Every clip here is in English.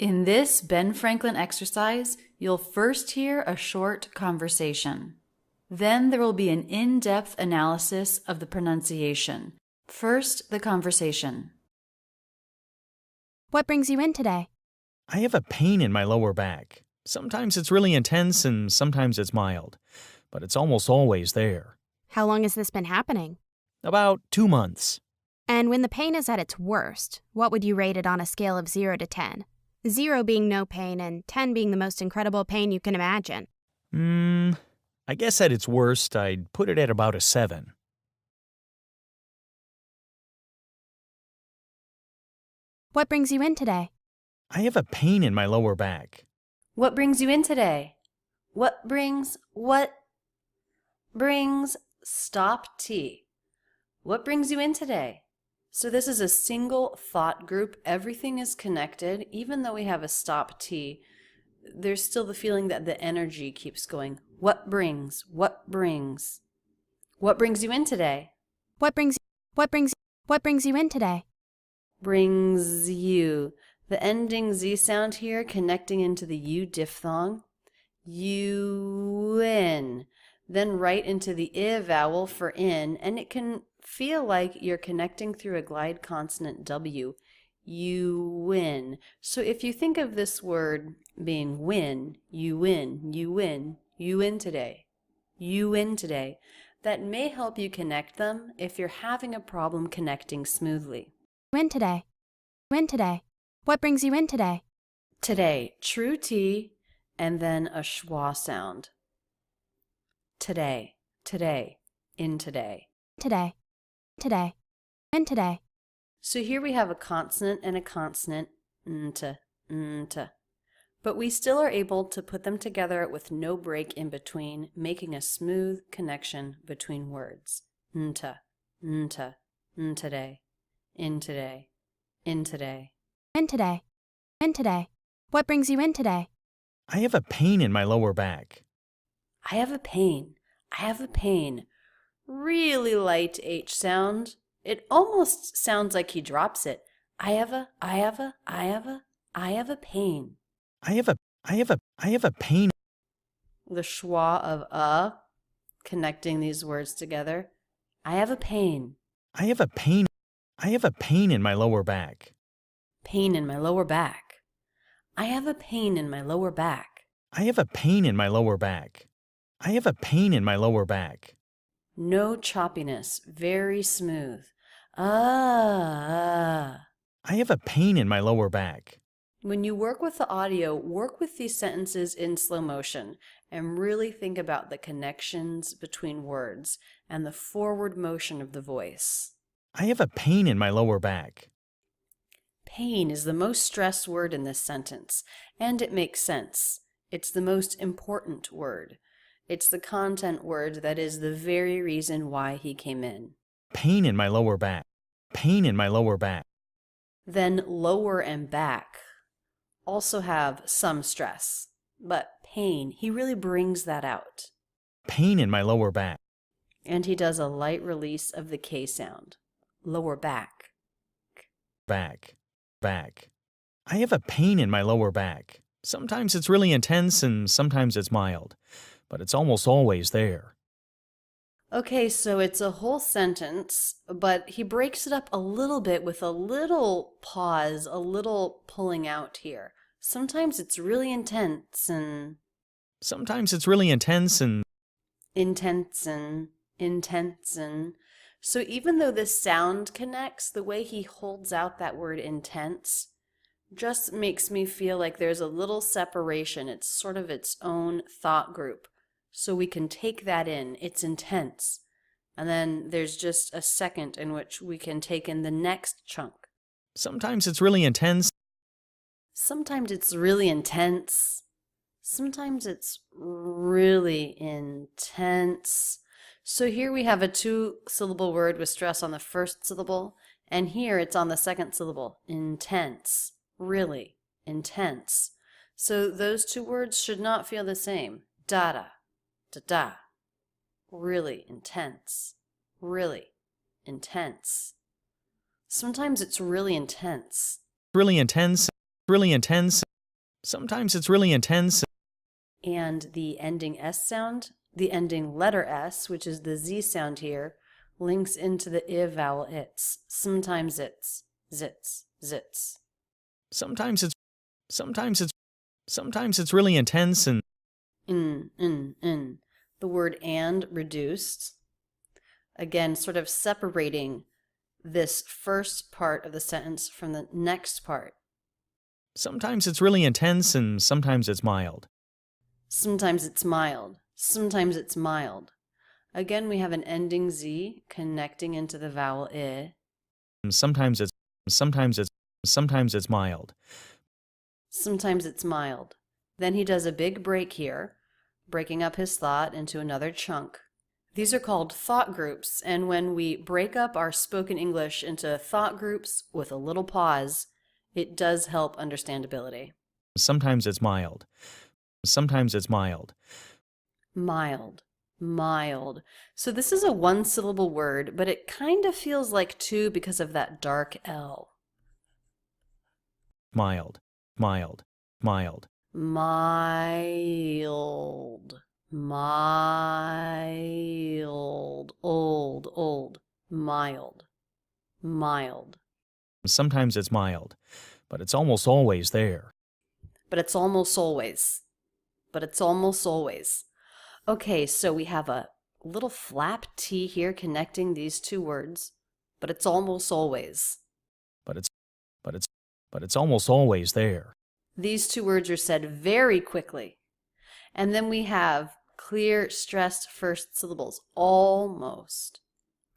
In this Ben Franklin exercise, you'll first hear a short conversation. Then there will be an in-depth analysis of the pronunciation. First, the conversation. What brings you in today? I have a pain in my lower back. Sometimes it's really intense and sometimes it's mild, but it's almost always there. How long has this been happening? About 2 months. And when the pain is at its worst, what would you rate it on a scale of 0 to 10? 0 being no pain and 10 being the most incredible pain you can imagine. I guess at its worst, I'd put it at about a 7. What brings you in today? I have a pain in my lower back. What brings you in today? What brings, stop T. What brings you in today? So this is a single thought group. Everything is connected. Even though we have a stop T, there's still the feeling that the energy keeps going. What brings you in today? What brings you in today? Brings you. The ending Z sound here connecting into the U diphthong. You in. Then right into the I vowel for in, and it can feel like you're connecting through a glide consonant W. You win. So if you think of this word being win, you win, you win, you win today, you win today, that may help you connect them if you're having a problem connecting smoothly. Win today. Win today. What brings you in today? Today, true T, and then a schwa sound. Today, today, in today. Today. Today. In today. So here we have a consonant and a consonant, nta, nta. But we still are able to put them together with no break in between, making a smooth connection between words. Nta, nta, ntoday, in today, in today. In today. In today. What brings you in today? I have a pain in my lower back. I have a pain. I have a pain. Really light H sound. It almost sounds like he drops it. I have a pain. I have a pain. The schwa of connecting these words together. I have a pain. I have a pain. I have a pain in my lower back. Pain in my lower back. I have a pain in my lower back. I have a pain in my lower back. I have a pain in my lower back. No choppiness, very smooth. Ah. I have a pain in my lower back. When you work with the audio, work with these sentences in slow motion and really think about the connections between words and the forward motion of the voice. I have a pain in my lower back. Pain is the most stressed word in this sentence, and it makes sense. It's the most important word. It's the content word that is the very reason why he came in. Pain in my lower back. Pain in my lower back. Then lower and back also have some stress, but pain, he really brings that out. Pain in my lower back. And he does a light release of the K sound. Lower back. Back. Back. I have a pain in my lower back. Sometimes it's really intense and sometimes it's mild, but it's almost always there. Okay, so it's a whole sentence, but he breaks it up a little bit with a little pause, a little pulling out here. Sometimes it's really intense and... Sometimes it's really intense and... Intense and... Intense and... So even though the sound connects, the way he holds out that word intense just makes me feel like there's a little separation. It's sort of its own thought group. So we can take that in. It's intense. And then there's just a second in which we can take in the next chunk. Sometimes it's really intense. Sometimes it's really intense. Sometimes it's really intense. So here we have a 2-syllable word with stress on the first syllable, and here it's on the second syllable. Intense. Really. Intense. So those two words should not feel the same. Da-da. Da-da. Really intense. Really intense. Sometimes it's really intense. Really intense. Really intense. Sometimes it's really intense. And the ending S sound, the ending letter S, which is the Z sound here, links into the I vowel its. Sometimes it's, zits, zits. Sometimes it's really intense and In. The word and reduced. Again, sort of separating this first part of the sentence from the next part. sometimes it's really intense and sometimes it's mild. Sometimes it's mild. Sometimes it's mild. Again, we have an ending Z connecting into the vowel I. Sometimes it's mild. Sometimes it's mild. Then he does a big break here, breaking up his thought into another chunk. These are called thought groups, and when we break up our spoken English into thought groups with a little pause, it does help understandability. Sometimes it's mild. Sometimes it's mild. Mild. Mild. So this is a one-syllable word, but it kind of feels like two because of that dark L. Mild. Mild. Mild. Mild. Mild. Old. Mild. Mild. Sometimes it's mild, but it's almost always there. But it's almost always. But it's almost always. Okay, so we have a little flap T here connecting these two words, but it's almost always. But it's almost always there. These two words are said very quickly. And then we have clear, stressed first syllables. Almost.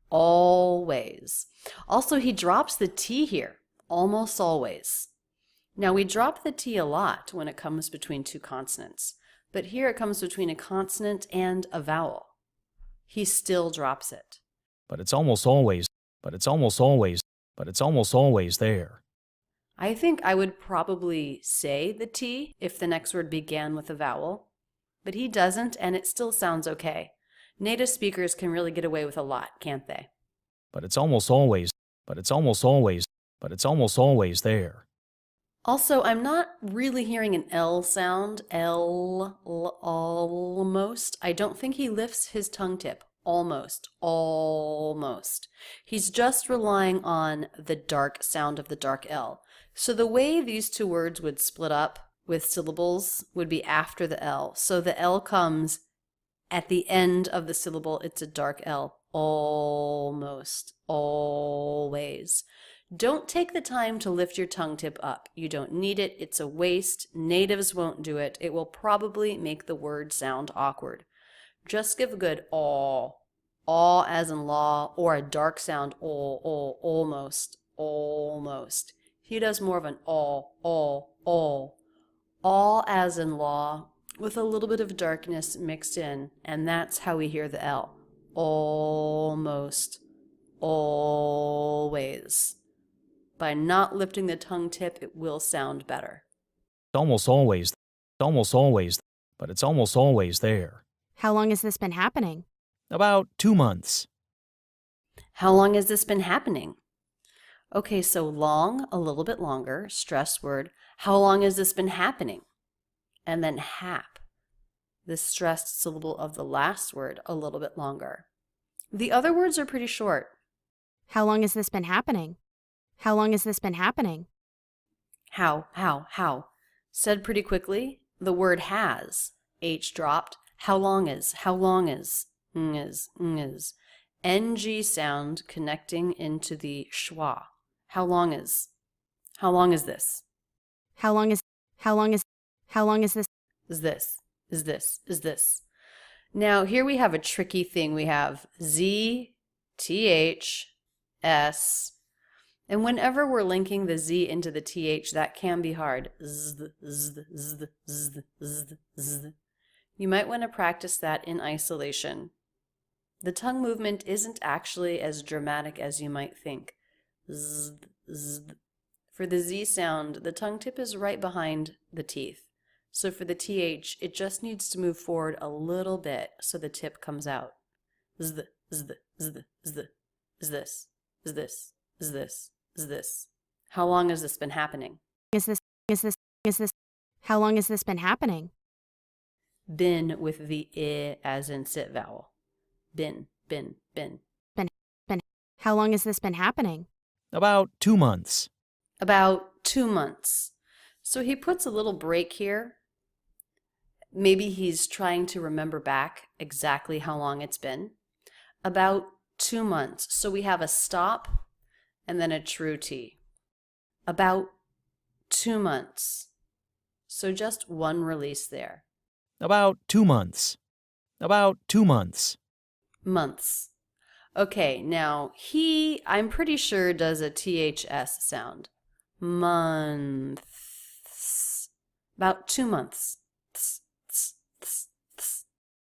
Always. Also, he drops the T here. Almost always. Now, we drop the T a lot when it comes between two consonants. But here it comes between a consonant and a vowel. He still drops it. But it's almost always there. I think I would probably say the T if the next word began with a vowel. But he doesn't, and it still sounds okay. Native speakers can really get away with a lot, can't they? But it's almost always there. Also, I'm not really hearing an L sound. Almost. I don't think he lifts his tongue tip. Almost. He's just relying on the dark sound of the dark L. So the way these two words would split up with syllables would be after the L. So the L comes at the end of the syllable. It's a dark L. Almost. Always. Don't take the time to lift your tongue tip up. You don't need it. It's a waste. Natives won't do it. It will probably make the word sound awkward. Just give a good aw. Aw as in law, or a dark sound almost. He does more of an aw. Aw as in law, with a little bit of darkness mixed in, and that's how we hear the L. Almost. Always. By not lifting the tongue tip, it will sound better. But it's almost always there. How long has this been happening? About 2 months. How long has this been happening? Okay, so long, a little bit longer, stress word. How long has this been happening? And then hap, the stressed syllable of the last word, a little bit longer. The other words are pretty short. How long has this been happening? How long has this been happening? How. Said pretty quickly, the word has, H dropped. How long is, is. NG sound connecting into the schwa. How long is this? How long is this? Is this. Now here we have a tricky thing. We have Z, TH, S, and whenever we're linking the Z into the TH, that can be hard. Z. You might want to practice that in isolation. The tongue movement isn't actually as dramatic as you might think. Z. For the Z sound, the tongue tip is right behind the teeth. So for the TH, it just needs to move forward a little bit so the tip comes out. Z. Is this. How long has this been happening? Is this. How long has this been happening? Been with the I as in sit vowel. Been. Been. How long has this been happening? About 2 months. About 2 months. So he puts a little break here. Maybe he's trying to remember back exactly how long it's been. About 2 months. So we have a stop and then a true T. About 2 months. So just one release there. About 2 months. About 2 months. Months. Okay, now I'm pretty sure does a THS sound. Months. About 2 months.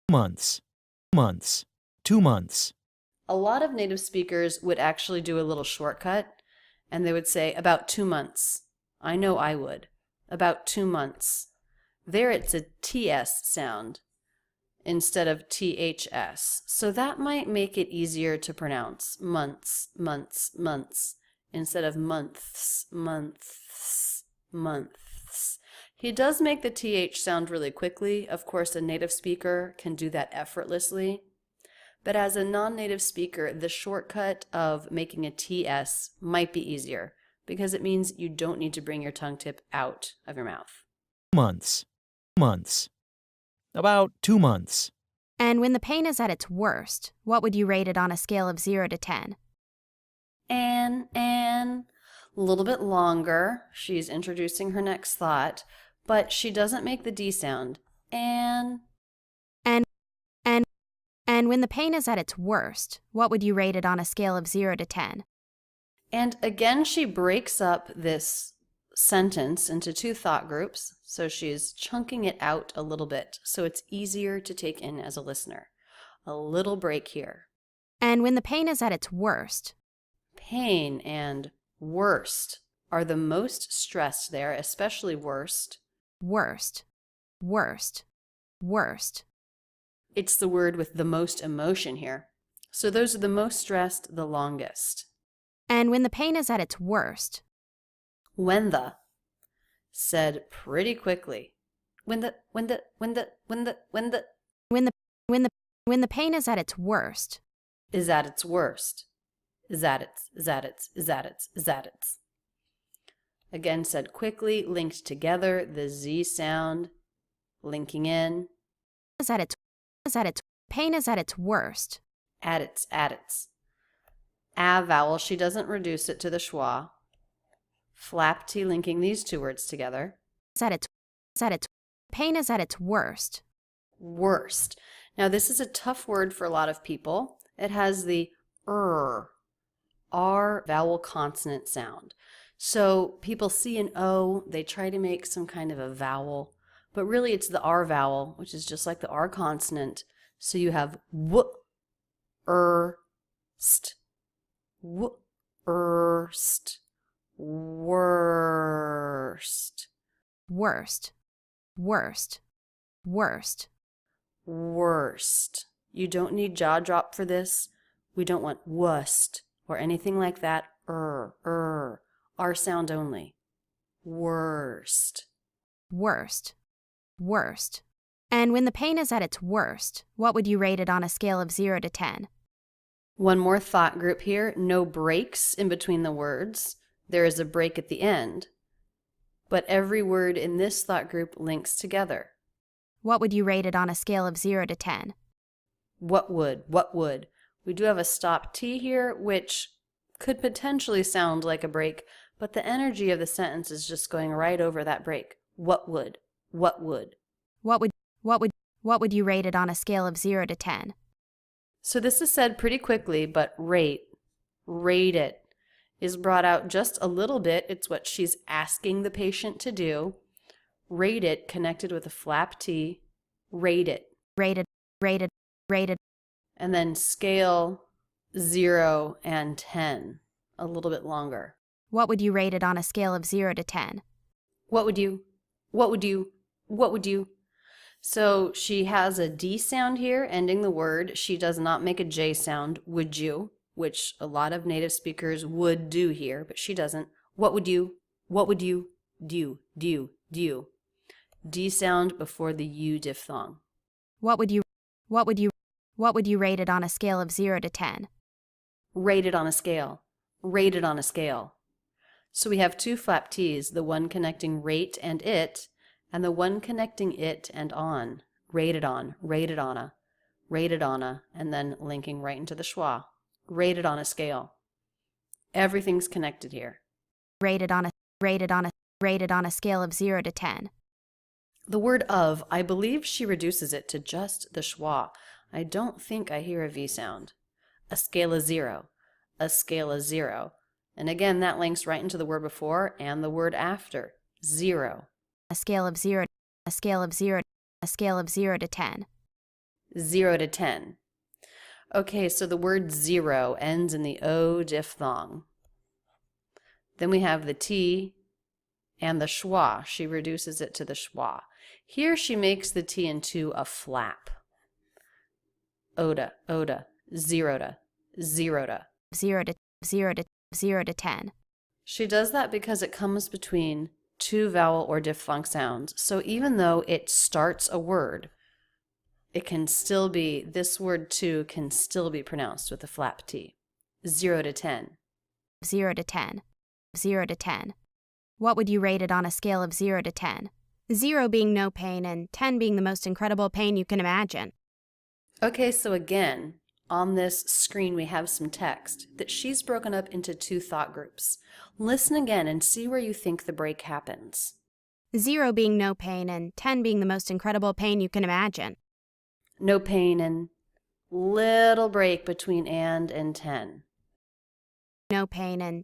Months. Months. 2 months. A lot of native speakers would actually do a little shortcut and they would say about 2 months. I know I would. About 2 months. There it's a TS sound instead of THS. So that might make it easier to pronounce. Months, months, months, instead of months, months, months. He does make the TH sound really quickly. Of course, a native speaker can do that effortlessly. But as a non-native speaker, the shortcut of making a TS might be easier because it means you don't need to bring your tongue tip out of your mouth. Months. Months. About 2 months. And when the pain is at its worst, what would you rate it on a scale of 0 to 10? And a little bit longer. She's introducing her next thought, but she doesn't make the D sound. And when the pain is at its worst, what would you rate it on a scale of 0 to 10? And again, she breaks up this sentence into two thought groups, so she's chunking it out a little bit, so it's easier to take in as a listener. A little break here. And when the pain is at its worst. Pain and worst are the most stressed there, especially worst. Worst. Worst. Worst. It's the word with the most emotion here. So those are the most stressed, the longest. And when the pain is at its worst. When the, said pretty quickly. When the pain is at its worst. Is at its worst. Is at its. Again said quickly, linked together, the Z sound, linking in. Pain is at its worst. At its. A vowel, she doesn't reduce it to the schwa. Flap T linking these two words together. Pain is at its worst. Worst. Now this is a tough word for a lot of people. It has the R vowel consonant sound. So people see an O, they try to make some kind of a vowel, but really it's the R vowel, which is just like the R consonant. So you have W, st, W, st, worst. Worst. Worst. Worst. Worst. You don't need jaw drop for this. We don't want wust or anything like that. R sound only. Worst. Worst. Worst. And when the pain is at its worst, what would you rate it on a scale of 0 to 10? One more thought group here. No breaks in between the words. There is a break at the end. But every word in this thought group links together. What would you rate it on a scale of 0 to 10? What would? We do have a stop T here, which could potentially sound like a break, but the energy of the sentence is just going right over that break. What would? What would you rate it on a scale of 0 to 10? So this is said pretty quickly, but rate it is brought out just a little bit. It's what she's asking the patient to do. Rate it connected with a flap T. Rate it. Rated. And then scale 0 and 10, a little bit longer. What would you rate it on a scale of 0 to 10? What would you? So she has a D sound here, ending the word. She does not make a J sound, would you? Which a lot of native speakers would do here, but she doesn't. What would you? Do. D sound before the U diphthong. What would you rate it on a scale of 0 to 10? Rate it on a scale. Rate it on a scale. So we have two flap T's, the one connecting rate and it, and the one connecting it and on. Rated on, rated on a, and then linking right into the schwa. Rated on a scale. Everything's connected here. Rated on a scale of 0 to 10. The word of, I believe she reduces it to just the schwa. I don't think I hear a V sound. A scale of 0. A scale of 0. And again, that links right into the word before and the word after. 0. A scale of 0 to 10. 0 to 10. Okay, so the word 0 ends in the O diphthong. Then we have the T and the schwa. She reduces it to the schwa. Here she makes the T into a flap. Oda, oda, zero-da, zero-da. 0 to 10. She does that because it comes between two vowel or diphthong sounds. So even though it starts a word, it can still be, this word too can still be pronounced with a flap T. 0 to 10. 0 to 10. 0 to 10. What would you rate it on a scale of 0 to 10? 0 being no pain and 10 being the most incredible pain you can imagine. Okay, so again, on this screen we have some text that she's broken up into two thought groups. Listen again and see where you think the break happens. 0 being no pain and 10 being the most incredible pain you can imagine. No pain and little break between and 10. No pain and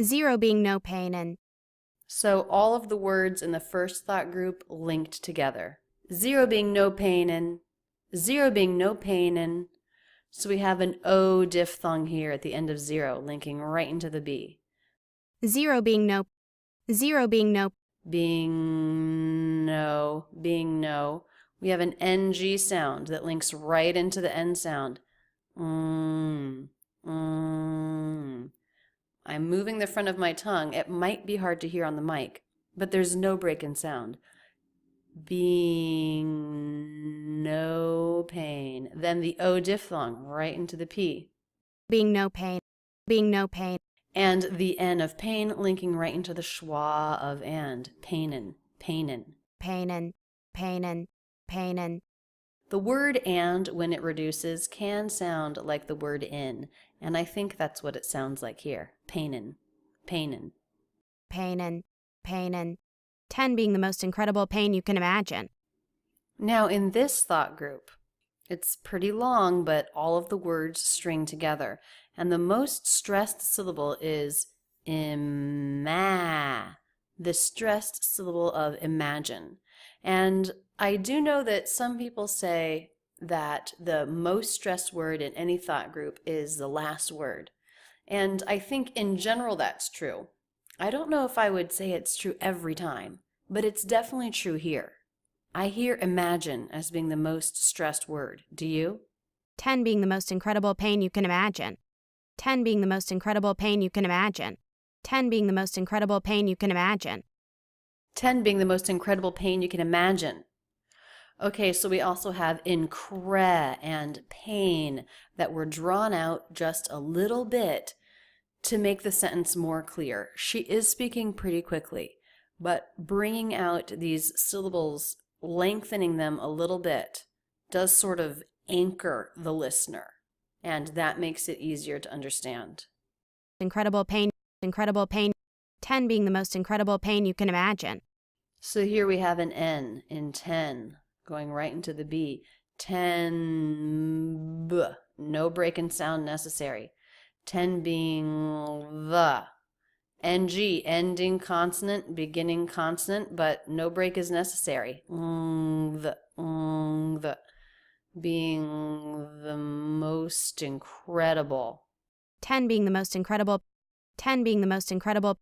0 being no pain and. So all of the words in the first thought group linked together. 0 being no pain and 0 being no pain and. So we have an O diphthong here at the end of 0 linking right into the B. 0 being no. Being no. We have an NG sound that links right into the N sound. I'm moving the front of my tongue. It might be hard to hear on the mic, but there's no break in sound. Being no pain. Then the O diphthong right into the P. Being no pain. And the N of pain linking right into the schwa of and. Painin. The word and, when it reduces, can sound like the word in, and I think that's what it sounds like here. Painin. 10 being the most incredible pain you can imagine. Now in this thought group, it's pretty long, but all of the words string together, and the most stressed syllable is ima, the stressed syllable of imagine. And I do know that some people say that the most stressed word in any thought group is the last word. And I think in general that's true. I don't know if I would say it's true every time, but it's definitely true here. I hear imagine as being the most stressed word. Do you? 10 being the most incredible pain you can imagine. 10 being the most incredible pain you can imagine. 10 being the most incredible pain you can imagine. 10 being the most incredible pain you can imagine. Okay, so we also have incre and pain that were drawn out just a little bit to make the sentence more clear. She is speaking pretty quickly, but bringing out these syllables, lengthening them a little bit, does sort of anchor the listener, and that makes it easier to understand. Incredible pain. 10 being the most incredible pain you can imagine. So here we have an N in 10, going right into the B. 10, b, no break in sound necessary. 10 being the. NG, ending consonant, beginning consonant, but no break is necessary. The. Being the most incredible. 10 being the most incredible. 10 being the most incredible.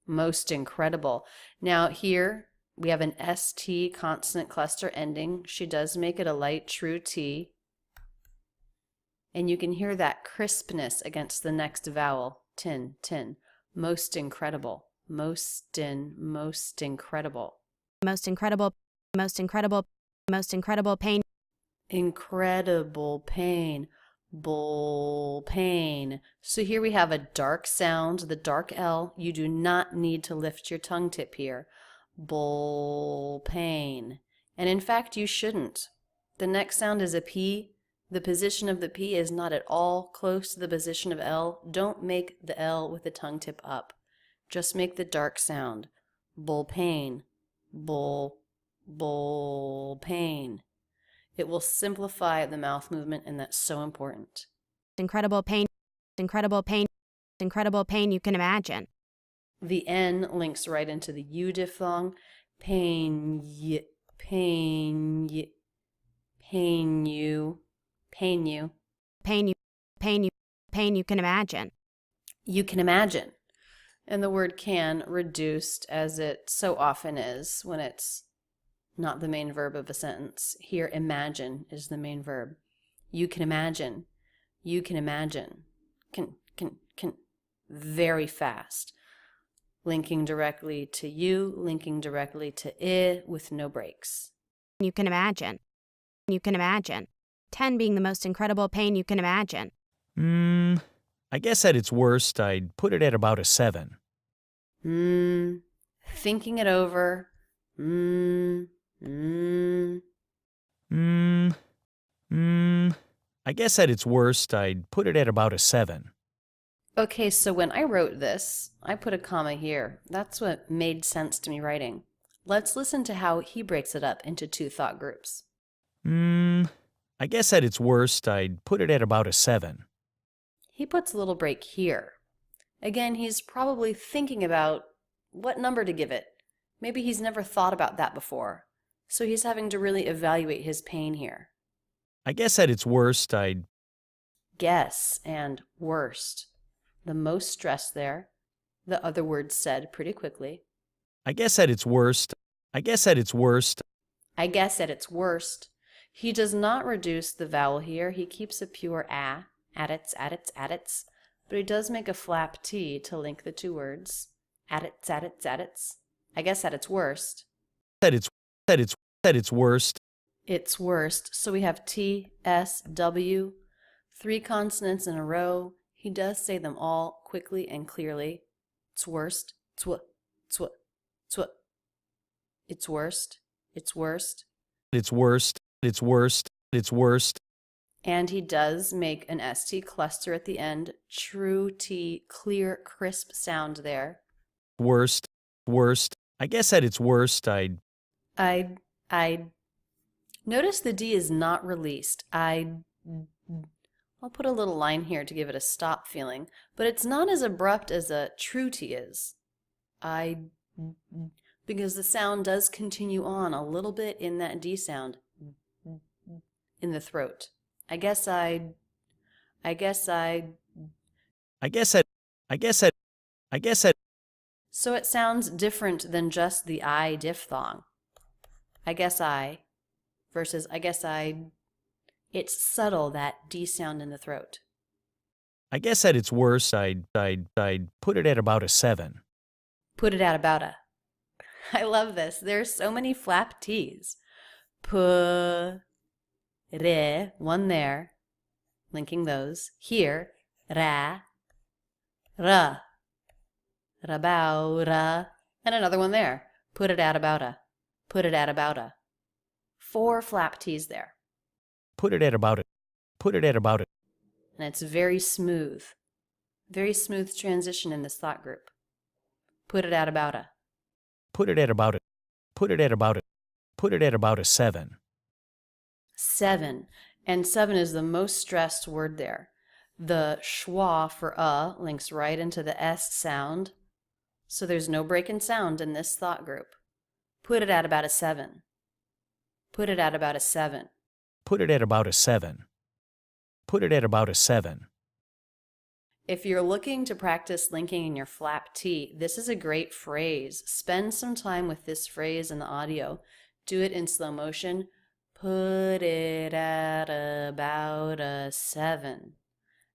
Most incredible. Now here we have an ST consonant cluster ending. She does make it a light true T. And you can hear that crispness against the next vowel. Tin. Most incredible. Most incredible. most incredible, most incredible, most incredible pain, Incredible pain. Bull pain. So here we have a dark sound, the dark L. You do not need to lift your tongue tip here. Bull pain. And in fact, you shouldn't. The next sound is a P. The position of the P is not at all close to the position of L. Don't make the L with the tongue tip up. Just make the dark sound. Bull pain. Bull pain. It will simplify the mouth movement, and that's so important. incredible pain, incredible pain, incredible pain you can imagine. The N links right into the U diphthong. Pain, pain, pain you, pain you. Pain you, pain you, pain you can imagine. You can imagine. And the word can reduced, as it so often is when it's not the main verb of a sentence. Here, imagine is the main verb. You can imagine. You can imagine. Can. Very fast. Linking directly to you, linking directly to I with no breaks. You can imagine. You can imagine. 10 being the most incredible pain you can imagine. I guess at its worst, I'd put it at about a 7. Thinking it over. I guess at its worst, I'd put it at about a 7. Okay, so when I wrote this, I put a comma here. That's what made sense to me writing. Let's listen to how he breaks it up into two thought groups. I guess at its worst, I'd put it at about a 7. He puts a little break here. Again, he's probably thinking about what number to give it. Maybe he's never thought about that before. So he's having to really evaluate his pain here. I guess at its worst, I'd Guess and worst. The most stress there. The other words said pretty quickly. I guess at its worst, I guess at its worst, I guess at its worst. He does not reduce the vowel here. He keeps a pure a, at its, but he does make a flap T to link the two words. At its. I guess at its worst. at its worst, It's worst. So we have T, S, W, 3 consonants in a row. He does say them all quickly and clearly. It's worst. It's worst. It's worst. it's worst, it's worst, it's worst, And he does make an ST cluster at the end. True T, clear, crisp sound there. worst. I guess at its worst, I'd Notice the D is not released. I'll put a little line here to give it a stop feeling, but it's not as abrupt as a true T is. Because the sound does continue on a little bit in that D sound in the throat. I guess at So it sounds different than just the I diphthong. I guess I versus I guess I. It's subtle, that D sound in the throat. I guess at its worst, I'd put it at about a 7. Put it at about a. I love this. There's so many flap T's. Pu, re, one there, linking those. Here, ra, ra, rabau, ra, and another one there. Put it at about a. Put it at about a. 4 flap T's there. Put it at about a. And it's very smooth. Very smooth transition in this thought group. Put it at about a. Put it at about a 7. 7. And 7 is the most stressed word there. The schwa for links right into the S sound. So there's no break in sound in this thought group. Put it at about a 7. Put it at about a 7. Put it at about a 7. Put it at about a 7. If you're looking to practice linking in your flap T, this is a great phrase. Spend some time with this phrase in the audio. Do it in slow motion. Put it at about a 7.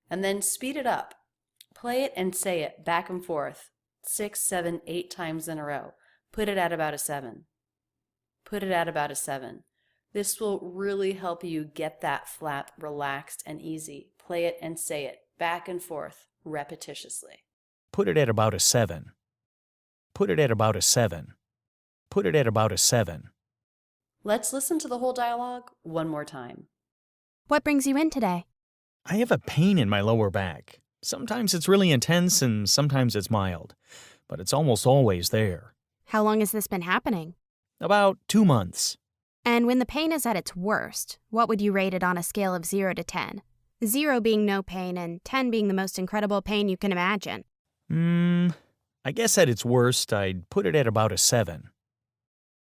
And then speed it up. Play it and say it back and forth 6, 7, 8 times in a row. Put it at about a 7. Put it at about a 7. This will really help you get that flap relaxed and easy. Play it and say it back and forth repetitiously. Put it at about a 7. Put it at about a 7. Put it at about a 7. Let's listen to the whole dialogue one more time. What brings you in today? I have a pain in my lower back. Sometimes it's really intense and sometimes it's mild, but it's almost always there. How long has this been happening? About 2 months. And when the pain is at its worst, what would you rate it on a scale of 0 to 10? 0 being no pain and 10 being the most incredible pain you can imagine. I guess at its worst, I'd put it at about a 7.